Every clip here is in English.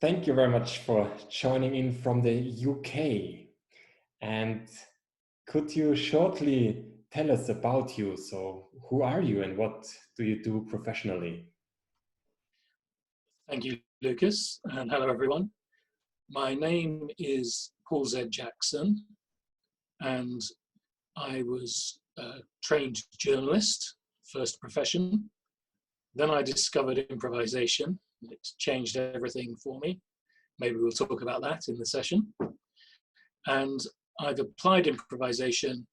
Thank you very much for joining in from the UK. And could you shortly tell us about you? So who are you and what do you do professionally? Thank you, Lucas, and hello, everyone. My name is Paul Z. Jackson, and I was a trained journalist, first profession. Then I discovered improvisation. It changed everything for me. Maybe we'll talk about that in the session. And I've applied improvisation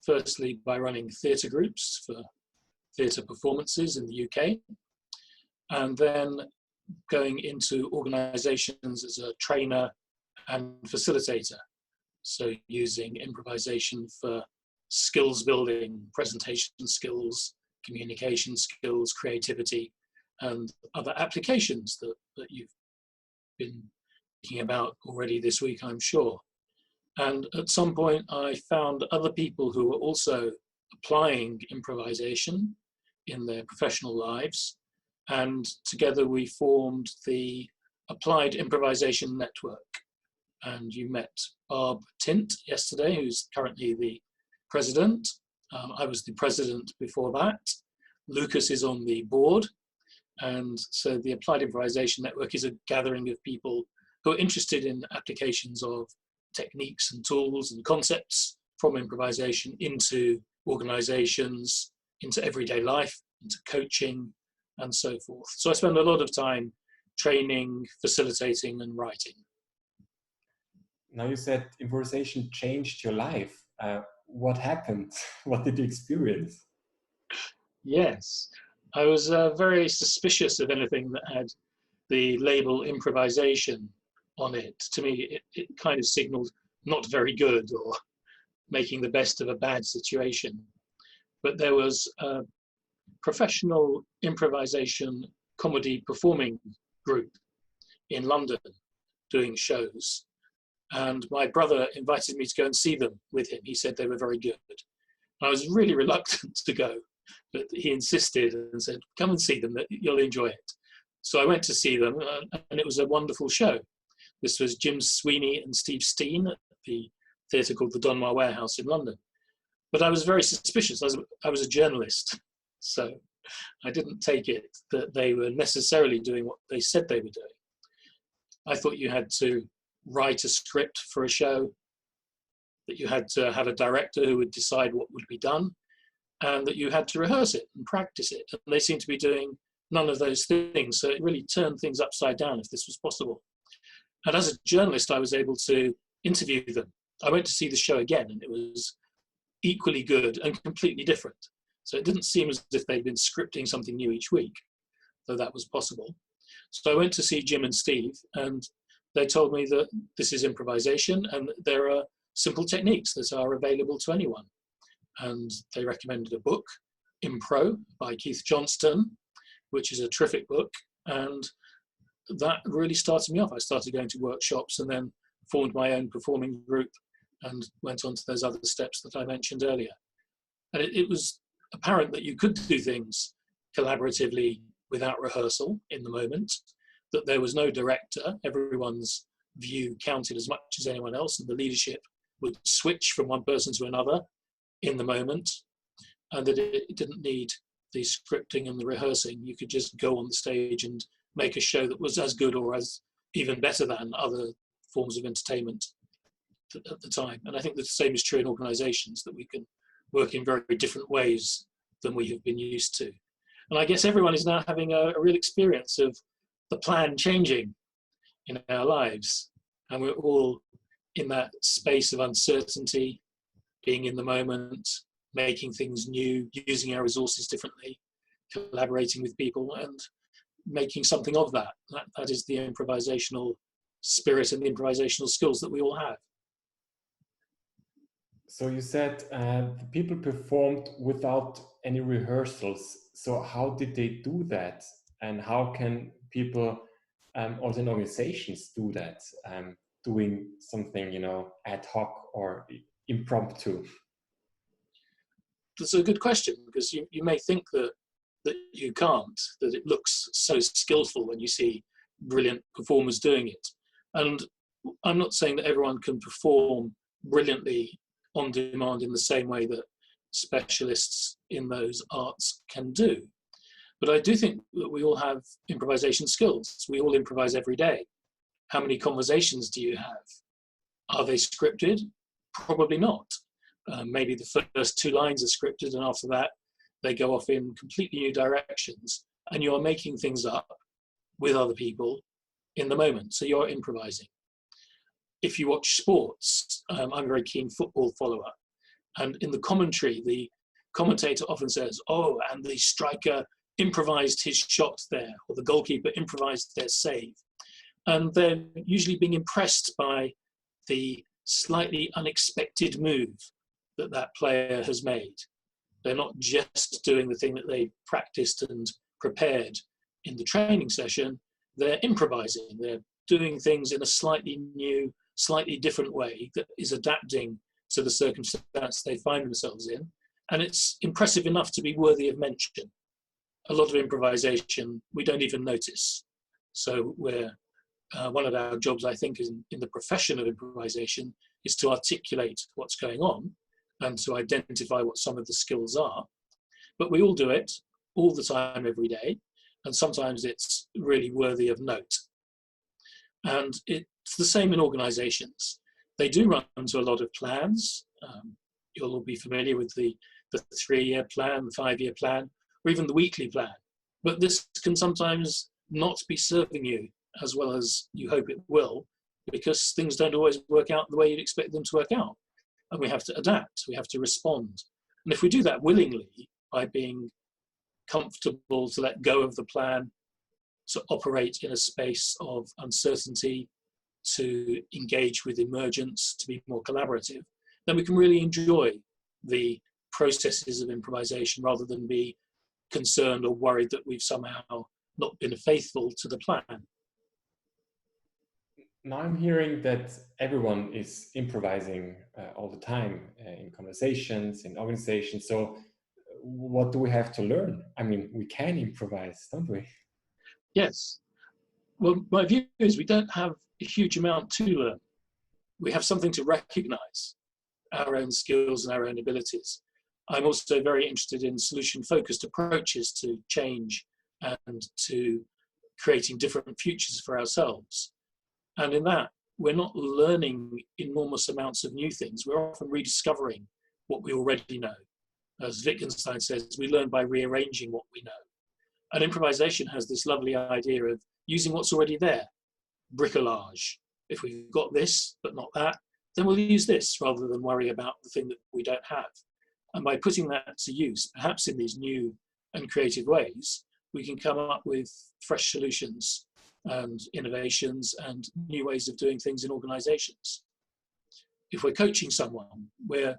firstly by running theatre groups for theatre performances in the UK, and then going into organizations as a trainer and facilitator. So using improvisation for skills building, presentation skills, communication skills, creativity, and other applications that you've been thinking about already this week, I'm sure. And at some point, I found other people who were also applying improvisation in their professional lives. And together we formed the Applied Improvisation Network. And you met Barb Tint yesterday, who's currently the president. I was the president before that. Lucas is on the board. And so the Applied Improvisation Network is a gathering of people who are interested in applications of techniques and tools and concepts from improvisation into organizations, into everyday life, into coaching, and so forth. So I spend a lot of time training, facilitating, and writing. Now you said improvisation changed your life. What happened? What did you experience? Yes, I was very suspicious of anything that had the label improvisation on it. To me, it kind of signaled not very good or making the best of a bad situation. But there was a professional improvisation comedy performing group in London doing shows. And my brother invited me to go and see them with him. He said they were very good. I was really reluctant to go, but he insisted and said, come and see them, you'll enjoy it. So I went to see them, and it was a wonderful show. This was Jim Sweeney and Steve Steen at the theatre called the Donmar Warehouse in London. But I was very suspicious. I was a journalist, so I didn't take it that they were necessarily doing what they said they were doing. I thought you had to write a script for a show, that you had to have a director who would decide what would be done, and that you had to rehearse it and practice it. And they seemed to be doing none of those things. So it really turned things upside down if this was possible. And as a journalist, I was able to interview them. I went to see the show again, and it was equally good and completely different. So it didn't seem as if they'd been scripting something new each week, though that was possible. So I went to see Jim and Steve, and they told me that this is improvisation and there are simple techniques that are available to anyone. And they recommended a book, Impro, by Keith Johnston, which is a terrific book. And that really started me off. I started going to workshops and then formed my own performing group and went on to those other steps that I mentioned earlier. And it was apparent that you could do things collaboratively without rehearsal in the moment, that there was no director, everyone's view counted as much as anyone else, and the leadership would switch from one person to another in the moment, and that it didn't need the scripting and the rehearsing. You could just go on the stage and make a show that was as good or as even better than other forms of entertainment at the time. And I think the same is true in organizations, that we can work in very different ways than we have been used to. And I guess everyone is now having a real experience of the plan changing in our lives. And we're all in that space of uncertainty, being in the moment, making things new, using our resources differently, collaborating with people and making something of that. That is the improvisational spirit and the improvisational skills that we all have. So you said the people performed without any rehearsals. So how did they do that? And how can people or in organizations do that? Doing something, ad hoc or impromptu? That's a good question, because you may think that you can't, that it looks so skillful when you see brilliant performers doing it. And I'm not saying that everyone can perform brilliantly on demand in the same way that specialists in those arts can do. But I do think that we all have improvisation skills. We all improvise every day. How many conversations do you have? Are they scripted? Probably not. Maybe the first 2 lines are scripted, and after that, they go off in completely new directions. And you're making things up with other people in the moment. So you're improvising. If you watch sports, I'm a very keen football follower. And in the commentary, the commentator often says, oh, and the striker improvised his shot there, or the goalkeeper improvised their save. And they're usually being impressed by the slightly unexpected move that that player has made. They're not just doing the thing that they practiced and prepared in the training session, they're improvising. They're doing things in a slightly new, slightly different way that is adapting to the circumstance they find themselves in. And it's impressive enough to be worthy of mention. A lot of improvisation we don't even notice. So we're, one of our jobs, I think, is in the profession of improvisation is to articulate what's going on and to identify what some of the skills are. But we all do it all the time, every day. And sometimes it's really worthy of note. And it's the same in organizations. They do run to a lot of plans. You'll all be familiar with the 3-year plan, the 5-year plan, or even the weekly plan. But this can sometimes not be serving you as well as you hope it will, because things don't always work out the way you'd expect them to work out. And we have to adapt, we have to respond. And if we do that willingly, by being comfortable to let go of the plan, to operate in a space of uncertainty, to engage with emergence, to be more collaborative, then we can really enjoy the processes of improvisation rather than be concerned or worried that we've somehow not been faithful to the plan. Now I'm hearing that everyone is improvising all the time in conversations, in organizations. So what do we have to learn? I mean, we can improvise, don't we? Yes. Well, my view is we don't have a huge amount to learn. We have something to recognize, our own skills and our own abilities. I'm also very interested in solution-focused approaches to change and to creating different futures for ourselves. And in that, we're not learning enormous amounts of new things. We're often rediscovering what we already know. As Wittgenstein says, we learn by rearranging what we know. And improvisation has this lovely idea of using what's already there, bricolage. If we've got this, but not that, then we'll use this rather than worry about the thing that we don't have. And by putting that to use, perhaps in these new and creative ways, we can come up with fresh solutions and innovations and new ways of doing things in organizations. If we're coaching someone, we're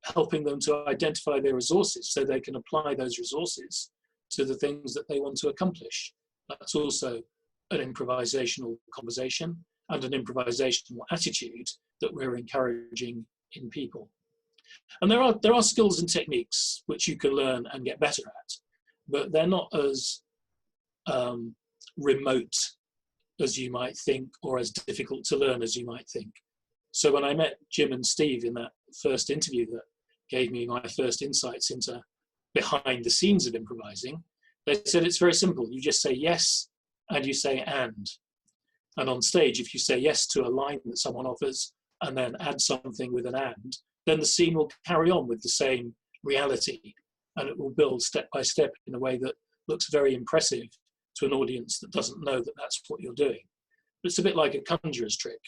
helping them to identify their resources so they can apply those resources to the things that they want to accomplish. That's also an improvisational conversation and an improvisational attitude that we're encouraging in people. And there are skills and techniques which you can learn and get better at, but they're not as remote as you might think, or as difficult to learn as you might think. So when I met Jim and Steve in that first interview that gave me my first insights into behind the scenes of improvising, they said it's very simple. You just say yes and you say and. And on stage, if you say yes to a line that someone offers and then add something with an and, then the scene will carry on with the same reality, and it will build step by step in a way that looks very impressive to an audience that doesn't know that that's what you're doing. But it's a bit like a conjurer's trick,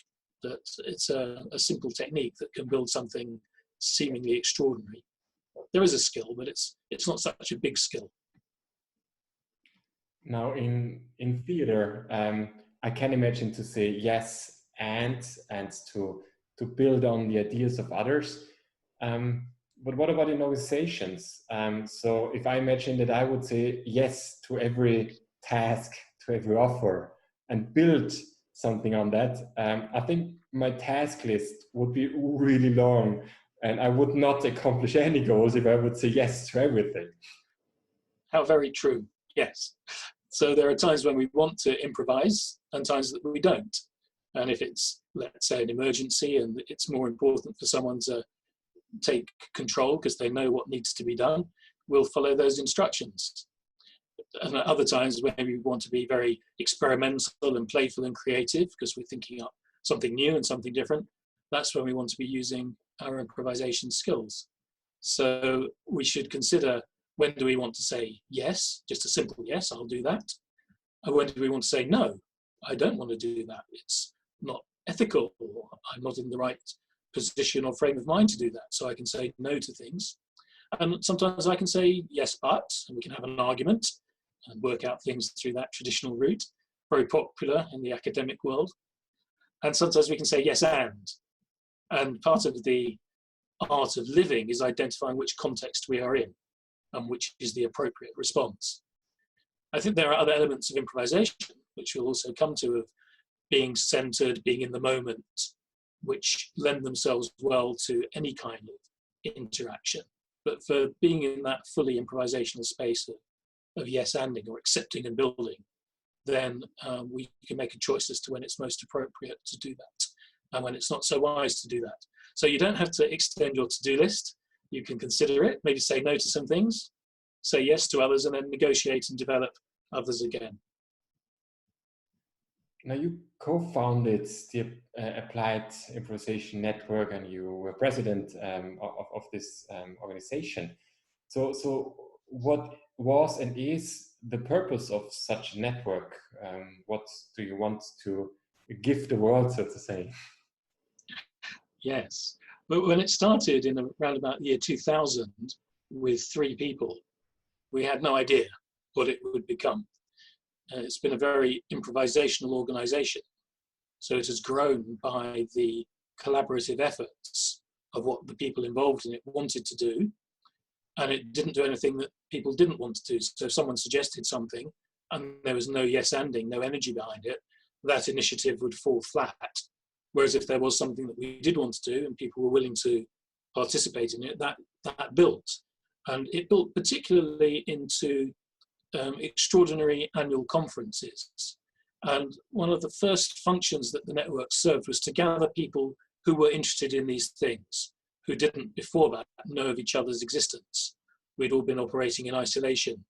that it's a simple technique that can build something seemingly extraordinary. There is a skill, but it's not such a big skill. Now in theater, I can imagine to say yes and to build on the ideas of others. But what about in organizations? So if I imagine that I would say yes to every task, to every offer, and build something on that, I think my task list would be really long, and I would not accomplish any goals if I would say yes to everything. How very true, yes. So there are times when we want to improvise and times that we don't. And if it's, let's say, an emergency and it's more important for someone to take control because they know what needs to be done, we'll follow those instructions. And at other times when we want to be very experimental and playful and creative because we're thinking up something new and something different, that's when we want to be using our improvisation skills. So we should consider, when do we want to say yes, just a simple yes, I'll do that. And when do we want to say no, I don't want to do that. It's not ethical, or I'm not in the right position or frame of mind to do that. So I can say no to things. And sometimes I can say yes, but, and we can have an argument and work out things through that traditional route, very popular in the academic world. And sometimes we can say yes, and part of the art of living is identifying which context we are in and which is the appropriate response. I think there are other elements of improvisation, which we'll also come to, of being centered, being in the moment, which lend themselves well to any kind of interaction. But for being in that fully improvisational space of yes-anding or accepting and building, then we can make a choice as to when it's most appropriate to do that and when it's not so wise to do that. So you don't have to extend your to-do list. You can consider it, maybe say no to some things, say yes to others, and then negotiate and develop others again. Now, you co-founded the Applied Improvisation Network, and you were president of this organization. So what was and is the purpose of such a network? What do you want to give the world, so to say? Yes, but when it started in around about the year 2000 with 3 people, we had no idea what it would become. It's been a very improvisational organization. So it has grown by the collaborative efforts of what the people involved in it wanted to do. And it didn't do anything that people didn't want to do. So if someone suggested something and there was no yes-anding, no energy behind it, that initiative would fall flat. Whereas if there was something that we did want to do and people were willing to participate in it, that built. And it built particularly into extraordinary annual conferences. And one of the first functions that the network served was to gather people who were interested in these things, who didn't before that know of each other's existence. We'd all been operating in isolation.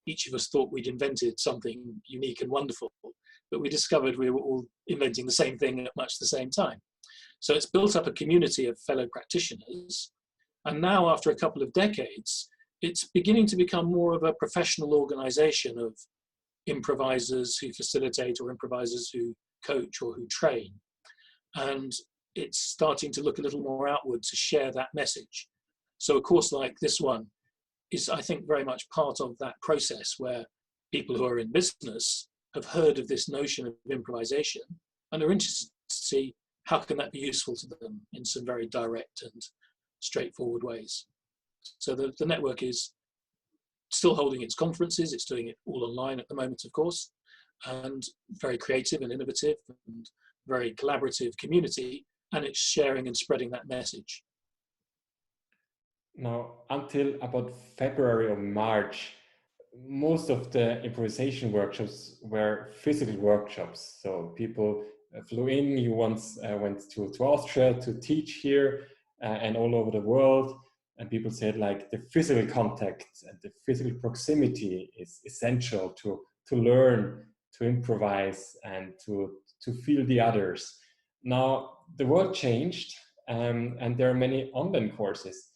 Each of us thought we'd invented something unique and wonderful, but we discovered we were all inventing the same thing at much the same time. So it's built up a community of fellow practitioners. And now, after a couple of decades, it's beginning to become more of a professional organization of improvisers who facilitate or improvisers who coach or who train. And it's starting to look a little more outward to share that message. So a course like this one is, I think, very much part of that process where people who are in business have heard of this notion of improvisation and are interested to see how can that be useful to them in some very direct and straightforward ways. So the network is still holding its conferences. It's doing it all online at the moment, of course, and very creative and innovative and very collaborative community, and it's sharing and spreading that message. Now, until about February or March, most of the improvisation workshops were physical workshops. So people flew in. You once went to Austria to teach here and all over the world. And people said like the physical contact and the physical proximity is essential to learn, to improvise, and to feel the others. Now, the world changed and there are many online courses.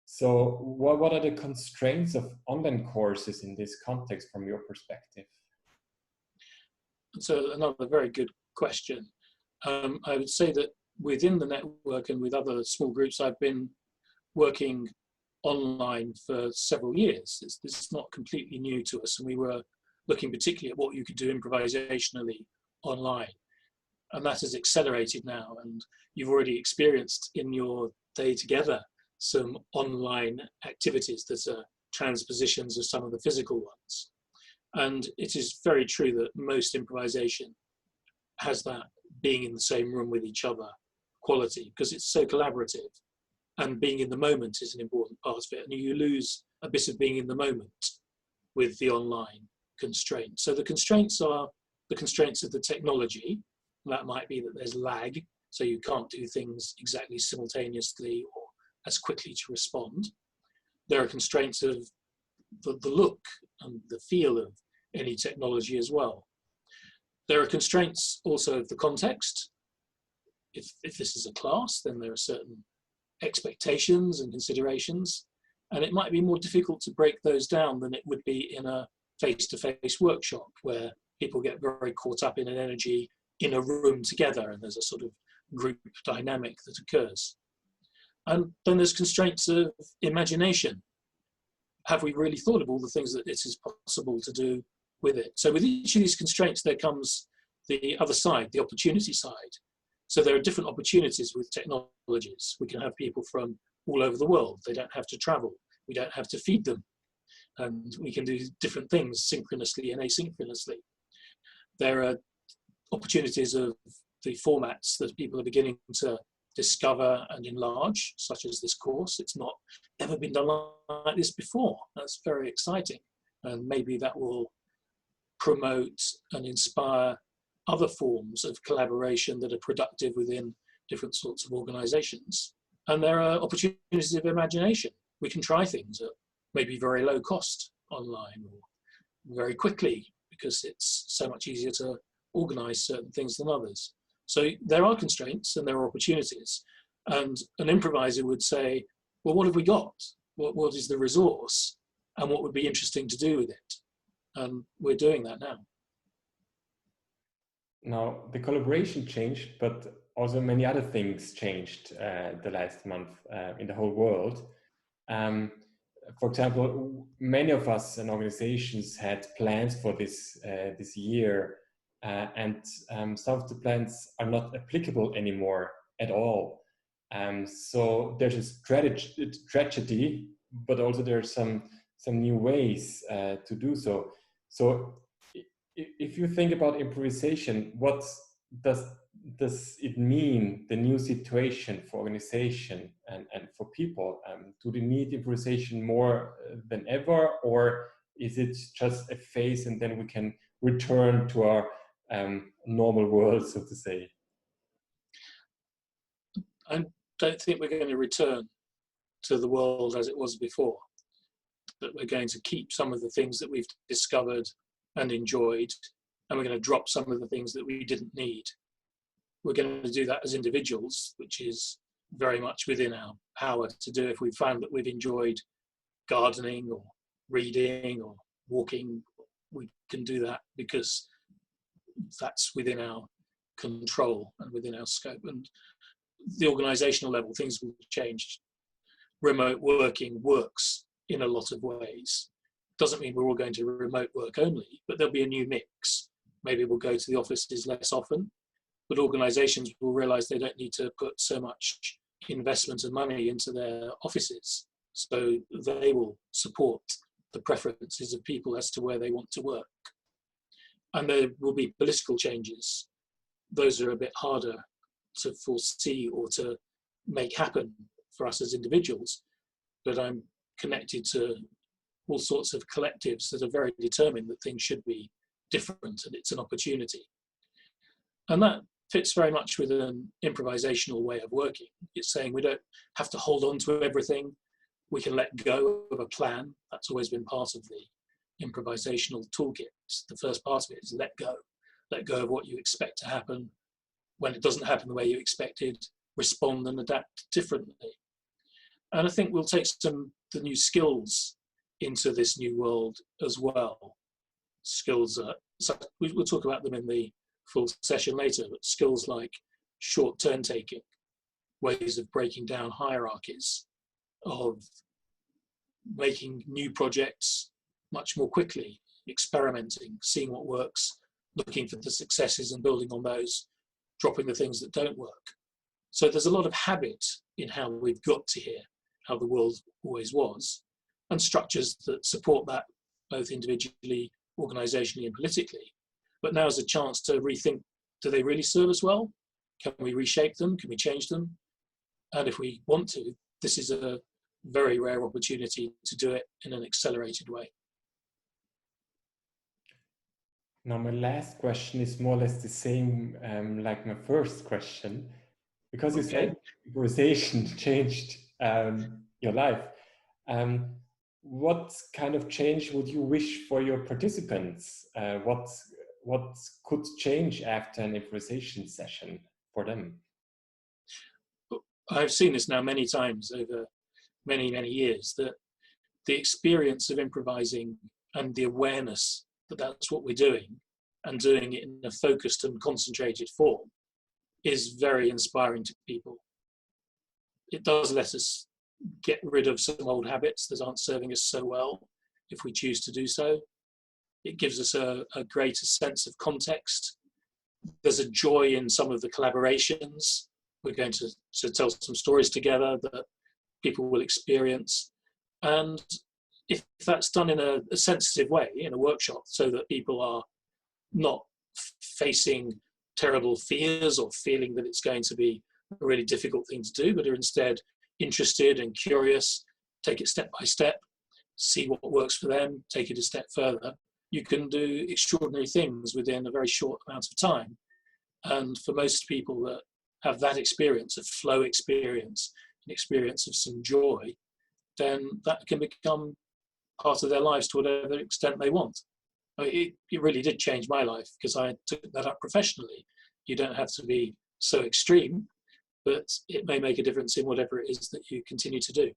So what are the constraints of online courses in this context from your perspective? So another very good question. I would say that within the network and with other small groups, I've been working online for several years. This is not completely new to us, and we were looking particularly at what you could do improvisationally online. And that has accelerated now, and you've already experienced in your day together some online activities that are transpositions of some of the physical ones. And it is very true that most improvisation has that being in the same room with each other quality, because it's so collaborative, and being in the moment is an important part of it. And you lose a bit of being in the moment with the online. constraints. So the constraints are the constraints of the technology. That might be that there's lag, so you can't do things exactly simultaneously or as quickly to respond. There are constraints of the look and the feel of any technology as well. There are constraints also of the context. If this is a class, then there are certain expectations and considerations, and it might be more difficult to break those down than it would be in a face-to-face workshop where people get very caught up in an energy in a room together and there's a sort of group dynamic that occurs. And then there's constraints of imagination. Have we really thought of all the things that it is possible to do with it? So with each of these constraints, there comes the other side, the opportunity side. So there are different opportunities with technologies. We can have people from all over the world. They don't have to travel. We don't have to feed them. And we can do different things synchronously and asynchronously. There are opportunities of the formats that people are beginning to discover and enlarge, such as this course. It's not ever been done like this before. That's very exciting. And maybe that will promote and inspire other forms of collaboration that are productive within different sorts of organizations. And there are opportunities of imagination. We can try things at maybe very low cost online or very quickly because it's so much easier to organize certain things than others. So there are constraints and there are opportunities. And an improviser would say, well, what have we got? What is the resource? And what would be interesting to do with it? And we're doing that now. Now, the collaboration changed, but also many other things changed the last month in the whole world. For example, many of us and organizations had plans for this year, and some of the plans are not applicable anymore at all. So there's a tragedy, but also there's some new ways to do so. So if you think about improvisation, what does it mean, the new situation for organization and for people? Do they need improvisation more than ever, or is it just a phase and then we can return to our normal world, so to say? I don't think we're going to return to the world as it was before, but we're going to keep some of the things that we've discovered and enjoyed, and we're going to drop some of the things that we didn't need. We're going to do that as individuals, which is very much within our power to do. If we found that we've enjoyed gardening or reading or walking, we can do that because that's within our control and within our scope. And the organizational level, things will change. Remote working works in a lot of ways. Doesn't mean we're all going to remote work only, but there'll be a new mix. Maybe we'll go to the offices less often, but organizations will realize they don't need to put so much investment and money into their offices. So they will support the preferences of people as to where they want to work. And there will be political changes. Those are a bit harder to foresee or to make happen for us as individuals. But I'm connected to all sorts of collectives that are very determined that things should be different and it's an opportunity. And that fits very much with an improvisational way of working. It's saying we don't have to hold on to everything. We can let go of a plan. That's always been part of the improvisational toolkit. The first part of it is let go. Let go of what you expect to happen. When it doesn't happen the way you expected, respond and adapt differently. And I think we'll take the new skills into this new world as well. Skills, so we'll talk about them in the full session later, but skills like short turn taking, ways of breaking down hierarchies, of making new projects much more quickly, experimenting, seeing what works, looking for the successes and building on those, dropping the things that don't work. So there's a lot of habit in how we've got to here, how the world always was, and structures that support that both individually, organizationally and politically. But now is a chance to rethink, do they really serve us well? Can we reshape them? Can we change them? And if we want to, this is a very rare opportunity to do it in an accelerated way. Now, my last question is more or less the same like my first question, because you Okay. said improvisation changed your life. Um, what kind of change would you wish for your participants? What could change after an improvisation session for them? I've seen this now many times over many, many years, that the experience of improvising and the awareness that that's what we're doing and doing it in a focused and concentrated form is very inspiring to people. It does let us get rid of some old habits that aren't serving us so well if we choose to do so. It gives us a greater sense of context. There's a joy in some of the collaborations. We're going to tell some stories together that people will experience. And if that's done in a sensitive way, in a workshop, so that people are not facing terrible fears or feeling that it's going to be a really difficult thing to do, but are instead interested and curious, take it step by step, see what works for them, take it a step further, you can do extraordinary things within a very short amount of time. And for most people that have that experience of flow experience, an experience of some joy, then that can become part of their lives to whatever extent they want. It really did change my life because I took that up professionally. You don't have to be so extreme, but it may make a difference in whatever it is that you continue to do.